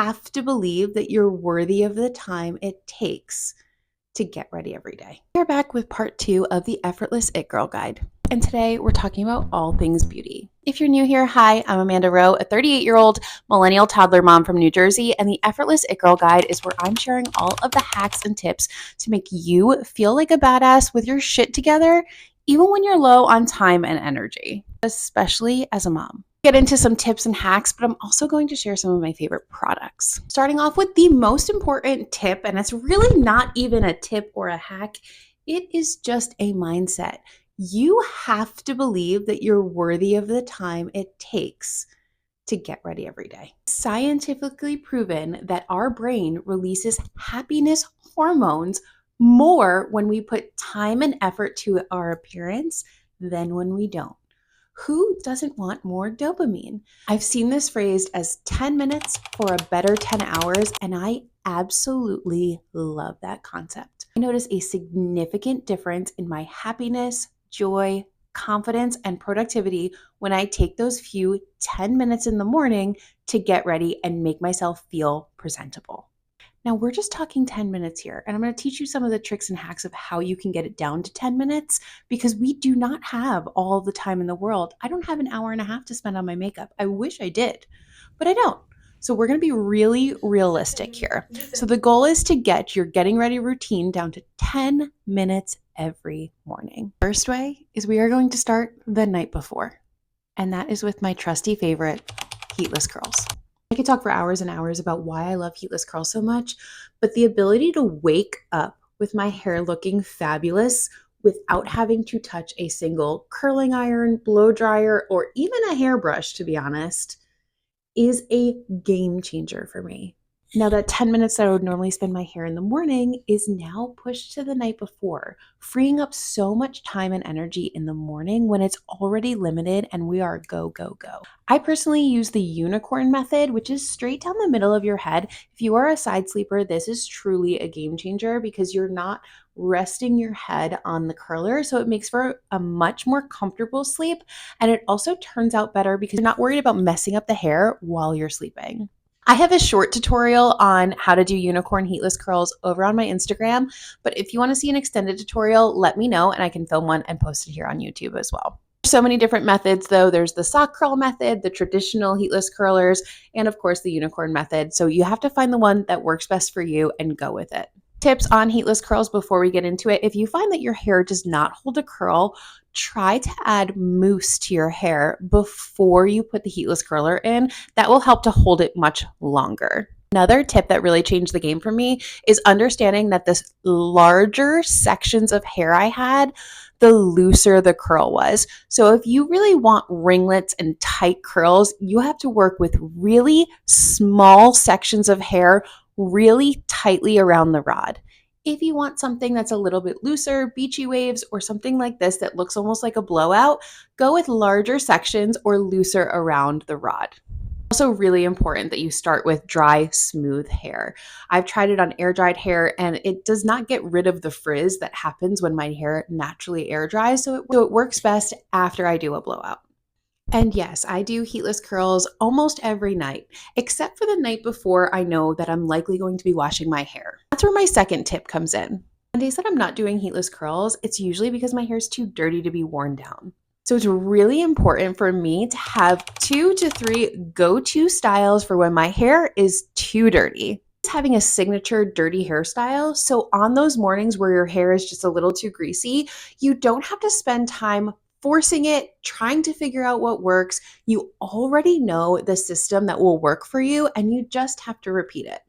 have to believe that you're worthy of the time it takes to get ready every day. We're back with part 2 of the Effortless It Girl Guide. And today we're talking about all things beauty. If you're new here, hi, I'm Amanda Rowe, a 38-year-old millennial toddler mom from New Jersey, and the Effortless It Girl Guide is where I'm sharing all of the hacks and tips to make you feel like a badass with your shit together, even when you're low on time and energy, especially as a mom. Get into some tips and hacks, but I'm also going to share some of my favorite products. Starting off with the most important tip, and it's really not even a tip or a hack, it is just a mindset. You have to believe that you're worthy of the time it takes to get ready every day. It's scientifically proven that our brain releases happiness hormones more when we put time and effort to our appearance than when we don't. Who doesn't want more dopamine? I've seen this phrased as 10 minutes for a better 10 hours, and I absolutely love that concept. I notice a significant difference in my happiness, joy, confidence, and productivity when I take those few 10 minutes in the morning to get ready and make myself feel presentable. Now, we're just talking 10 minutes here, and I'm going to teach you some of the tricks and hacks of how you can get it down to 10 minutes because we do not have all the time in the world. I don't have an hour and a half to spend on my makeup. I wish I did, but I don't. So we're going to be really realistic here. So the goal is to get your getting ready routine down to 10 minutes every morning. First way is we are going to start the night before, and that is with my trusty favorite, Heatless Curls. I could talk for hours and hours about why I love Heatless Curls so much, but the ability to wake up with my hair looking fabulous without having to touch a single curling iron, blow dryer, or even a hairbrush, to be honest, is a game changer for me. Now that 10 minutes that I would normally spend my hair in the morning is now pushed to the night before, freeing up so much time and energy in the morning when it's already limited and we are go, go, go. I personally use the unicorn method, which is straight down the middle of your head. If you are a side sleeper, this is truly a game changer because you're not resting your head on the curler. So it makes for a much more comfortable sleep. And it also turns out better because you're not worried about messing up the hair while you're sleeping. I have a short tutorial on how to do unicorn heatless curls over on my Instagram, but if you want to see an extended tutorial, let me know and I can film one and post it here on YouTube as well. So many different methods though. There's the sock curl method, the traditional heatless curlers, and of course the unicorn method. So you have to find the one that works best for you and go with it. Tips on heatless curls before we get into it. If you find that your hair does not hold a curl, try to add mousse to your hair before you put the heatless curler in. That will help to hold it much longer. Another tip that really changed the game for me is understanding that the larger sections of hair I had, the looser the curl was. So if you really want ringlets and tight curls, you have to work with really small sections of hair really tightly around the rod. If you want something that's a little bit looser, beachy waves, or something like this that looks almost like a blowout, go with larger sections or looser around the rod. Also really important that you start with dry, smooth hair. I've tried it on air dried hair and it does not get rid of the frizz that happens when my hair naturally air dries. So it works best after I do a blowout. And yes, I do heatless curls almost every night, except for the night before I know that I'm likely going to be washing my hair. That's where my second tip comes in. On days that I'm not doing heatless curls, it's usually because my hair is too dirty to be worn down. So it's really important for me to have 2 to 3 go-to styles for when my hair is too dirty. It's having a signature dirty hairstyle. So on those mornings where your hair is just a little too greasy, you don't have to spend time forcing it, trying to figure out what works. You already know the system that will work for you and you just have to repeat it.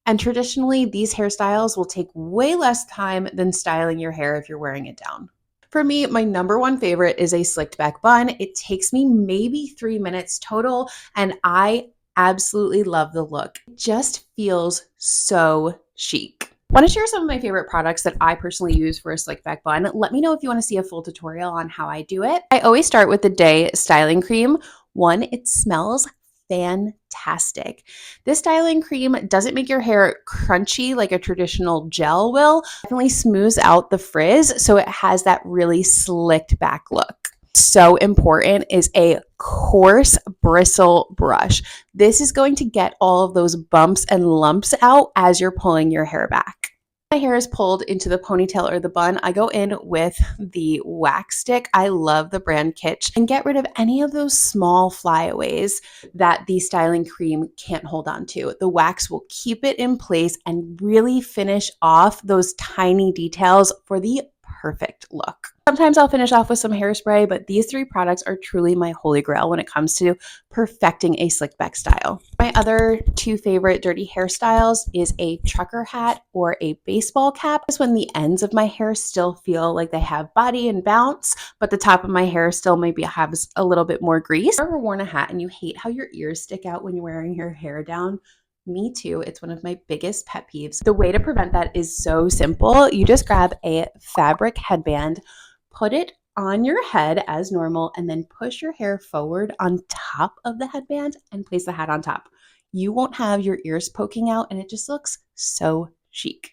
And traditionally, these hairstyles will take way less time than styling your hair if you're wearing it down. For me, my number one favorite is a slicked back bun. It takes me maybe 3 minutes total, and I absolutely love the look. It just feels so chic. I want to share some of my favorite products that I personally use for a slick back bun. Let me know if you want to see a full tutorial on how I do it. I always start with the Day styling cream. One, it smells fantastic. This styling cream doesn't make your hair crunchy like a traditional gel will. It definitely smooths out the frizz so it has that really slicked back look. So important is a coarse bristle brush. This is going to get all of those bumps and lumps out as you're pulling your hair back. My hair is pulled into the ponytail or the bun, I go in with the wax stick. I love the brand Kitsch, and get rid of any of those small flyaways that the styling cream can't hold on to. The wax will keep it in place and really finish off those tiny details for the perfect look. Sometimes I'll finish off with some hairspray, but these three products are truly my holy grail when it comes to perfecting a slick back style. My other two favorite dirty hairstyles is a trucker hat or a baseball cap. This is when the ends of my hair still feel like they have body and bounce, but the top of my hair still maybe has a little bit more grease. If you've ever worn a hat and you hate how your ears stick out when you're wearing your hair down, me too. It's one of my biggest pet peeves. The way to prevent that is so simple. You just grab a fabric headband, put it on your head as normal, and then push your hair forward on top of the headband and place the hat on top. You won't have your ears poking out, and it just looks so chic.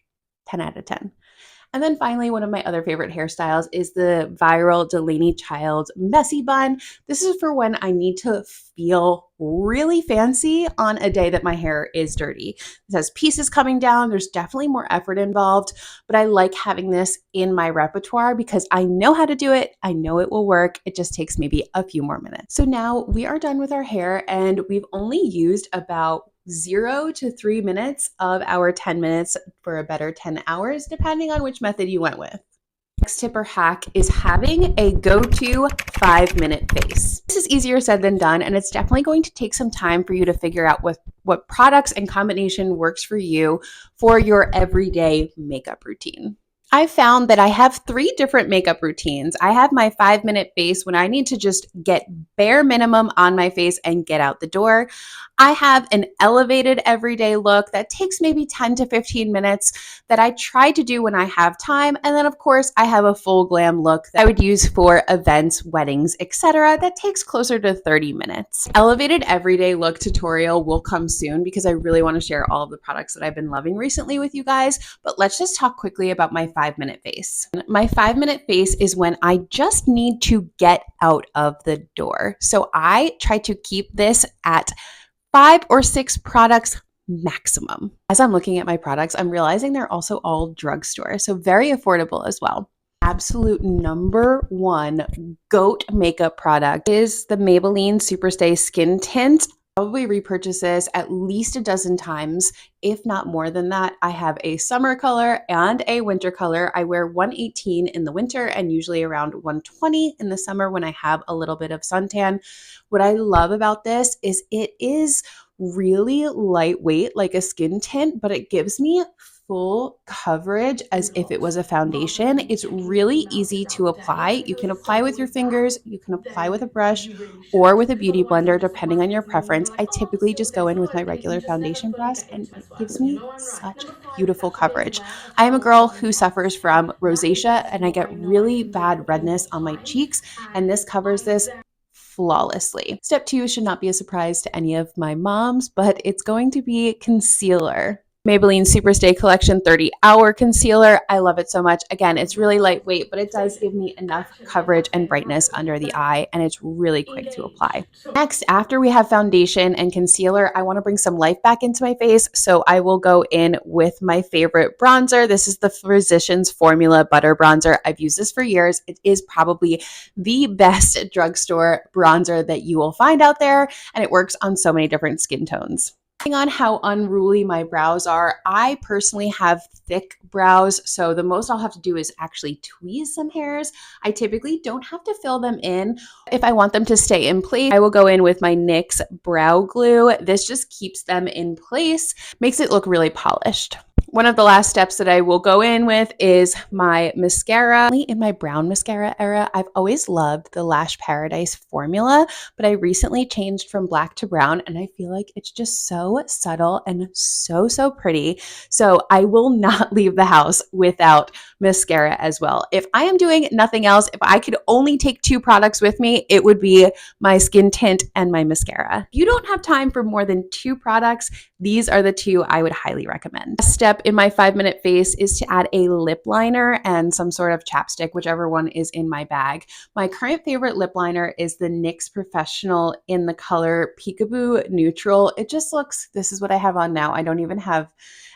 10 out of 10. And then finally, one of my other favorite hairstyles is the viral Delaney Child messy bun. This is for when I need to feel really fancy on a day that my hair is dirty. It has pieces coming down. There's definitely more effort involved, but I like having this in my repertoire because I know how to do it. I know it will work. It just takes maybe a few more minutes. So now we are done with our hair, and we've only used about 0 to 3 minutes of our 10 minutes for a better 10 hours, depending on which method you went with. Next tip or hack is having a go-to 5-minute face. This is easier said than done, and it's definitely going to take some time for you to figure out what products and combination works for you for your everyday makeup routine. I found that I have 3 different makeup routines. I have my 5-minute face when I need to just get bare minimum on my face and get out the door. I have an elevated everyday look that takes maybe 10 to 15 minutes that I try to do when I have time. And then of course I have a full glam look that I would use for events, weddings, etc. that takes closer to 30 minutes. Elevated everyday look tutorial will come soon because I really want to share all of the products that I've been loving recently with you guys. But let's just talk quickly about my 5-minute face. My 5-minute face is when I just need to get out of the door. So I try to keep this at 5 or 6 products maximum. As I'm looking at my products, I'm realizing they're also all drugstore, so very affordable as well. Absolute number 1 GOAT makeup product is the Maybelline Superstay Skin Tint. Probably repurchase this at least a dozen times, if not more than that. I have a summer color and a winter color. I wear 118 in the winter and usually around 120 in the summer when I have a little bit of suntan. What I love about this is it is really lightweight, like a skin tint, but it gives me full coverage as if it was a foundation. It's really easy to apply. You can apply with your fingers, you can apply with a brush or with a beauty blender, depending on your preference. I typically just go in with my regular foundation brush and it gives me such beautiful coverage. I am a girl who suffers from rosacea and I get really bad redness on my cheeks, and this covers this flawlessly. Step 2 should not be a surprise to any of my moms, but it's going to be concealer. Maybelline Superstay Collection 30-Hour Concealer. I love it so much. Again, it's really lightweight, but it does give me enough coverage and brightness under the eye, and it's really quick to apply. Next, after we have foundation and concealer, I want to bring some life back into my face, so I will go in with my favorite bronzer. This is the Physicians Formula Butter Bronzer. I've used this for years. It is probably the best drugstore bronzer that you will find out there, and it works on so many different skin tones. Depending on how unruly my brows are, I personally have thick brows, so the most I'll have to do is actually tweeze some hairs. I typically don't have to fill them in. If I want them to stay in place, I will go in with my NYX brow glue. This just keeps them in place, makes it look really polished. One of the last steps that I will go in with is my mascara. In my brown mascara era, I've always loved the Lash Paradise formula, but I recently changed from black to brown and I feel like it's just so subtle and so pretty. So I will not leave the house without mascara as well. If I am doing nothing else, if I could only take 2 products with me, it would be my skin tint and my mascara. If you don't have time for more than 2 products, these are the 2 I would highly recommend. Step in my 5-minute face is to add a lip liner and some sort of chapstick, whichever one is in my bag. My current favorite lip liner is the NYX Professional in the color Peekaboo Neutral. It just looks, this is what I have on now. I don't even have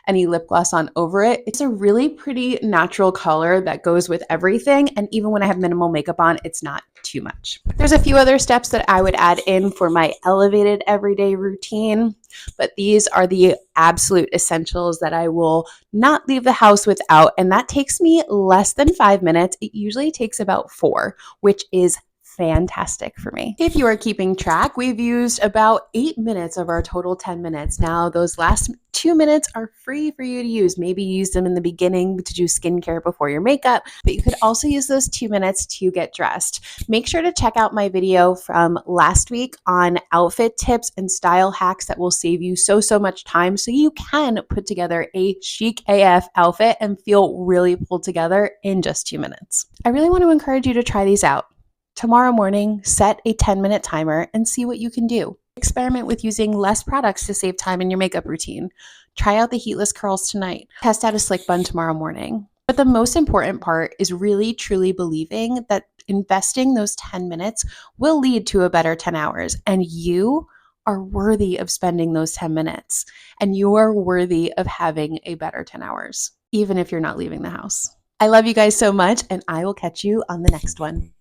any lip gloss on over it. It's a really pretty natural color that goes with everything. And even when I have minimal makeup on, it's not too much. There's a few other steps that I would add in for my elevated everyday routine, but these are the absolute essentials that I will not leave the house without. And that takes me less than 5 minutes. It usually takes about 4, which is fantastic for me. If you are keeping track, we've used about 8 minutes of our total 10 minutes. Now, those last 2 minutes are free for you to use. Maybe use them in the beginning to do skincare before your makeup, but you could also use those 2 minutes to get dressed. Make sure to check out my video from last week on outfit tips and style hacks that will save you so much time so you can put together a chic AF outfit and feel really pulled together in just 2 minutes. I really want to encourage you to try these out. Tomorrow morning, set a 10-minute timer and see what you can do. Experiment with using less products to save time in your makeup routine. Try out the Heatless Curls tonight. Test out a slick bun tomorrow morning. But the most important part is really truly believing that investing those 10 minutes will lead to a better 10 hours. And you are worthy of spending those 10 minutes. And you are worthy of having a better 10 hours, even if you're not leaving the house. I love you guys so much, and I will catch you on the next one.